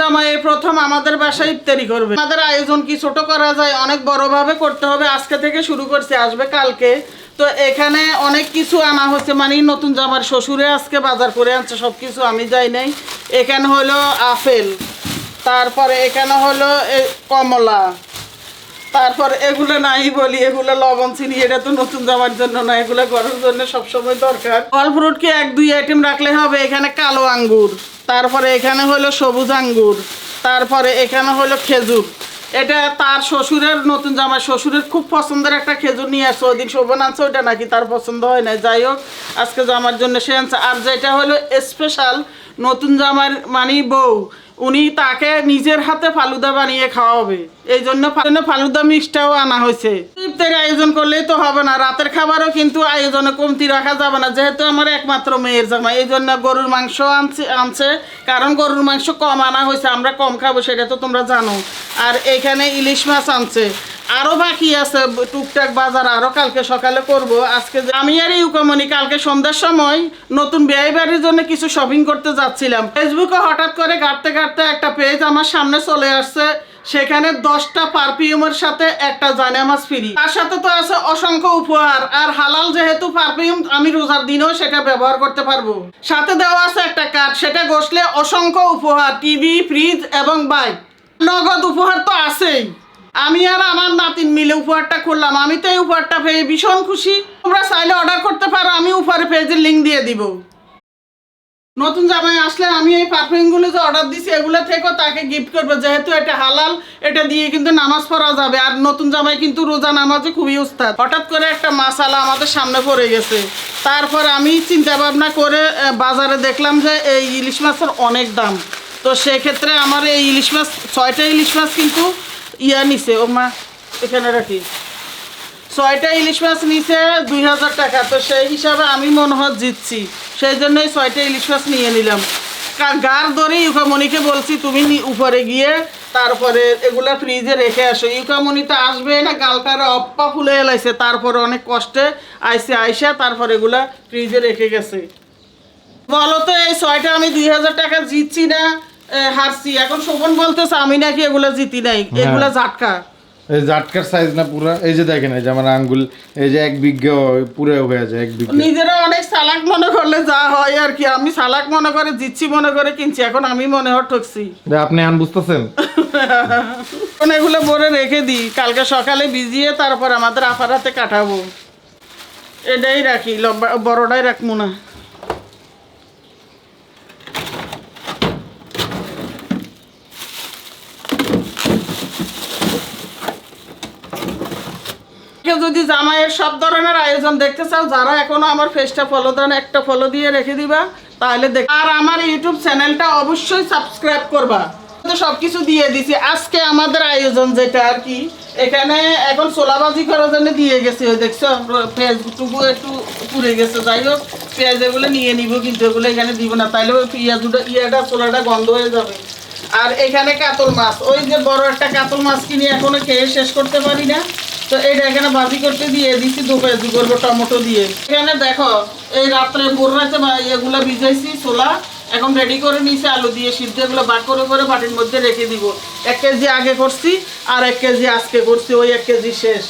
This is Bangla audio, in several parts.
জামাই প্রথম আমাদের বাসায় ইফতারি করবে। আমাদের আয়োজন কি ছোট করা যায়, অনেক বড়ভাবে করতে হবে। আজকে থেকে শুরু করছে, আসবে কালকে। তো এখানে অনেক কিছু আনা হচ্ছে, মানে নতুন জামার শ্বশুরে আজকে বাজার করে আনছে সব কিছু, আমি যাই নাই। এখানে হলো আপেল, তারপরে এখানে হলো কমলা, তারপর এগুলো নাই বলি, এগুলো লবণ চিনি, এটা তো নতুন জামার জন্য না, এগুলো ঘরের জন্য সবসময় দরকার। ফল ফ্রুট কি 1-2 আইটেম রাখলে হবে। এখানে কালো আঙ্গুর, তারপরে এখানে হলো সবুজ আঙ্গুর, তারপরে এখানে হলো খেজুর। এটা তার শ্বশুরের, নতুন জামাই শ্বশুরের খুব পছন্দের একটা খেজুর নিয়ে আসছে। ওই দিন শোভন আনছে, ওইটা নাকি তার পছন্দ হয় না। যাই হোক, আজকে জামার জন্য সে আনছে। আর যেটা হলো স্পেশাল, নতুন জামার মানে বউ, উনি তাকে নিজের হাতে ফালুদা বানিয়ে খাওয়াবে, এই জন্য ফালুদা মিষ্টাও আনা হয়েছে। ইফতারের আয়োজন করলেই তো হবে না, রাতের খাবারও কিন্তু আয়োজনে কমতি রাখা যাবে না। যেহেতু আমার একমাত্র মেয়ের জামাই, এই জন্য গরুর মাংস আনছে, কারণ গরুর মাংস কম আনা হয়েছে, আমরা কম খাবো, সেটা তো তোমরা জানো। আর এখানে ইলিশ মাছ আনছে। আরও বাকি আছে টুকটাক বাজার, আরও কালকে সকালে করব। আজকে আমি আর ইউকামনি কালকে সন্ধ্যার সময় নতুন বিয়ে বাড়ির জন্য কিছু শপিং করতে যাচ্ছিলাম। ফেসবুকে হঠাৎ করে ঘাটতে ঘাটতে একটা পেজ আমার সামনে চলে আসছে। সেখানে 10টা পারফিউমের সাথে একটা জায়নামাজ ফ্রি, তার সাথে তো আছে অসংখ্য উপহার। আর হালাল যেহেতু পারফিউম, আমি রোজার দিনেও সেটা ব্যবহার করতে পারবো। সাথে দেওয়া আছে একটা কার্ড, সেটা ঘষলে অসংখ্য উপহার, টিভি, ফ্রিজ এবং বাইক। নগদ উপহার তো আছেই। আমি আর আমার নাতিন মিলে উপহারটা করলাম। আমি তো এই উপহারটা পেয়ে ভীষণ খুশি। তোমরা চাইলে অর্ডার করতে পারো, আমি উপহারে পেজের লিঙ্ক দিয়ে দিব। নতুন জামাই আসলে আমি এই পারফিউমগুলো যে অর্ডার দিছি, এগুলো থেকেও তাকে গিফট করবো। যেহেতু এটা হালাল, এটা দিয়ে কিন্তু নামাজ পড়া যাবে। আর নতুন জামাই কিন্তু রোজা নামাজে খুবই উস্তাদ। হঠাৎ করে একটা মাসালা আমাদের সামনে পড়ে গেছে। তারপর আমি চিন্তা ভাবনা করে বাজারে দেখলাম যে এই ইলিশ মাছের অনেক দাম। তো সেক্ষেত্রে আমার এই ইলিশ মাছ, 6টা ইলিশ মাছ কিন্তু নিছে। ও মা, এখানে রাখি। 6টা ইলিশ মাছ নিছে 2000 টাকা। তো সেই হিসাবে আমি মনে হয় জিতছি, সেই জন্যই 6টা ইলিশ মাছ নিয়ে নিলাম। গার ধরে ইউকামনিকে বলছি তুমি উপরে গিয়ে তারপরে এগুলা ফ্রিজে রেখে আসো। ইউকামনি তো আসবে না, গালটারে অপ্পা ফুলে এলাইছে। তারপরে অনেক কষ্টে আইসা তারপর এগুলা ফ্রিজে রেখে গেছে। বলো তো, এই 6টা আমি 2000 টাকা জিতছি না হারছি? এখন শোভন বলতেছে আমি নাকি এগুলা জিতি নাই, এগুলা জাটকা। এই জাটকার সাইজ না পুরা, এই যে দেখেন, এই যে আমার আঙ্গুল, এই যে 1 বিঘা পুরো হয়ে যায় 1 বিঘা। নিজেরা অনেক চালাক মনে করলে যা হয় আর কি। আমি চালাক মনে করে জিতছি মনে করে কিনছি, এখন আমি মনে হয় ঠকছি। আপনি আন বুঝতেছেন। এগুলো ভরে রেখে দিই, কালকে সকালে ভিজিয়ে তারপর আমাদের আপার হাতে কাটাবো। এটাই রাখি, বড়টাই রাখবো না। যদি জামাইয়ের সব ধরনের আয়োজন দেখতে চাও, যারা এখনো আমার পেজটা ফলো দেন, একটা ফলো দিয়ে রেখে দিবা, তাহলে দেখ। আর আমার ইউটিউব চ্যানেলটা অবশ্যই সাবস্ক্রাইব করবা। সবকিছু দিয়ে দিছি। আজকে আমাদের আয়োজন যেটা আর কি, এখানে এখন ছোলাবাজি করার জন্য দিয়ে গেছে। ওই দেখছো পেঁয়াজটুকু একটু পুড়ে গেছে। যাই হোক, পেঁয়াজ এগুলো নিয়ে নিব, কিন্তু এগুলো এখানে দিব না, তাইলে ওই পেঁয়াজটা ছোলাটা গন্ধ হয়ে যাবে। আর এখানে কাতল মাছ, ওই যে বড় একটা কাতল মাছ কিনে এখনো খেয়ে শেষ করতে পারি না। তো এইটা এখানে ভাজি করতে দিয়ে দিচ্ছি, দুপেঁয়াজি করবো টমেটো দিয়ে। এখানে দেখো, এই রাত্রে ভোর রাতে এগুলো ভিজাইছি ছোলা, এখন রেডি করে নিয়েছি আলু দিয়ে সিদ্ধ। এগুলো বাক করে করে বাটির মধ্যে রেখে দিব। 1 কেজি আগে করছি আর 1 কেজি আজকে করছি, ওই 1 কেজি শেষ।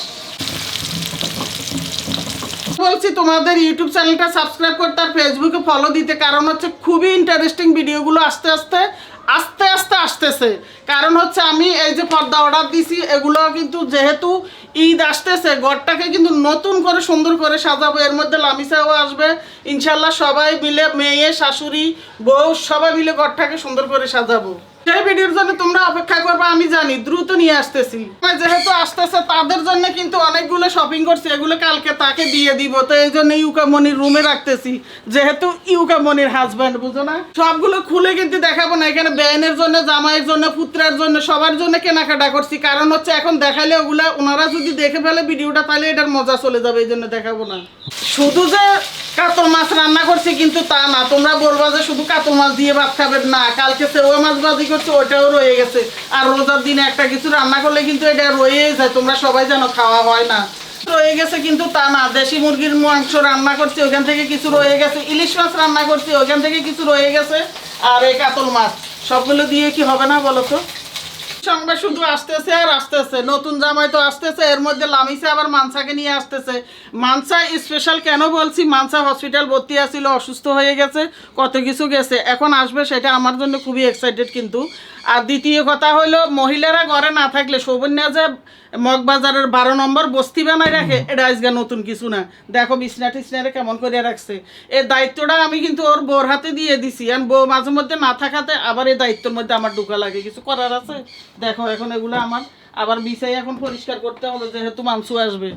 বলছি তোমাদের ইউটিউব চ্যানেলটা সাবস্ক্রাইব করতে আর ফেসবুকে ফলো দিতে, কারণ হচ্ছে খুবই ইন্টারেস্টিং ভিডিওগুলো আস্তে আস্তে আসতেছে। কারণ হচ্ছে আমি এই যে পর্দা অর্ডার দিছি, এগুলো কিন্তু যেহেতু ঈদ আসতেছে, ঘরটাকে কিন্তু নতুন করে সুন্দর করে সাজাবো। এর মধ্যে লামিসাও আসবে ইনশাল্লাহ। সবাই মিলে, মেয়ে, শাশুড়ি, বউ সবাই মিলে ঘরটাকে সুন্দর করে সাজাবো। সেই ভিডিওর জন্য তোমরা অপেক্ষা করবে, আমি জানি দ্রুত নিয়ে আসতেছি। যেহেতু আসতেছে তাদের জন্য কিন্তু অনেকগুলো শপিং করছি, এগুলো কালকে তাকে দিয়ে দিব। তো এই জন্য ইউকামনির রুমে রাখতেছি, যেহেতু ইউকামনির হাজব্যান্ড, বুঝো না। সবগুলো খুলে কিন্তু দেখাবো না। এখানে বেনের জন্য, জামাইয়ের জন্য, পুত্রের জন্য, সবার জন্য কেনাকাটা করছি। কারণ হচ্ছে এখন দেখালে ওগুলা ওনারা যদি দেখে ফেলে ভিডিওটা, তাহলে এটার মজা চলে যাবে, এই জন্য দেখাবো না। শুধু যে কাতল মাছ রান্না করছি কিন্তু তা না। তোমরা বলবা যে শুধু কাতল মাছ দিয়ে ভাত খাবেন না, কালকে সেওয়া মাছ ভাজি করছে, ওটাও রয়ে গেছে। আর রোজার দিনে একটা কিছু রান্না করলে কিন্তু এটা রয়েই যায়, তোমরা সবাই জানো, খাওয়া হয় না। রয়ে গেছে কিন্তু তা না। দেশি মুরগির মাংস রান্না করছি, ওখান থেকে কিছু রয়ে গেছে। ইলিশ মাছ রান্না করছি, ওখান থেকে কিছু রয়ে গেছে। আর এই কাতল মাছ, সবগুলো দিয়ে কি হবে না বলো তো? সংবাদ শুধু আসতেছে আর আসতেছে, নতুন জামাই তো আসতেছে, এর মধ্যে লামিসা আবার মানসাকে নিয়ে আসতেছে। মানসা স্পেশাল কেন বলছি, মানসা হসপিটাল ভর্তি আছিল, অসুস্থ হয়ে গেছে, কত কিছু গেছে, এখন আসবে, সেটা আমার জন্য খুবই এক্সাইটেড। কিন্তু আর দ্বিতীয় কথা হলো, মহিলারা ঘরে না থাকলে সৌবন্যা যে মগবাজারের 12 নম্বর বস্তি বানায় রাখে, এটা আজকে নতুন কিছু না। দেখো বিছনা টিছনারে কেমন করে রাখছে। এই দায়িত্বটা আমি কিন্তু ওর বউর হাতে দিয়ে দিছি, আর বউ মাঝে মধ্যে না থাকাতে আবার এই দায়িত্বের মধ্যে আমার ঢোকা লাগে, কিছু করার আছে। দেখো এখন এগুলো আমার আবার বিছাই এখন পরিষ্কার করতে হবে, যেহেতু মাংস আসবে।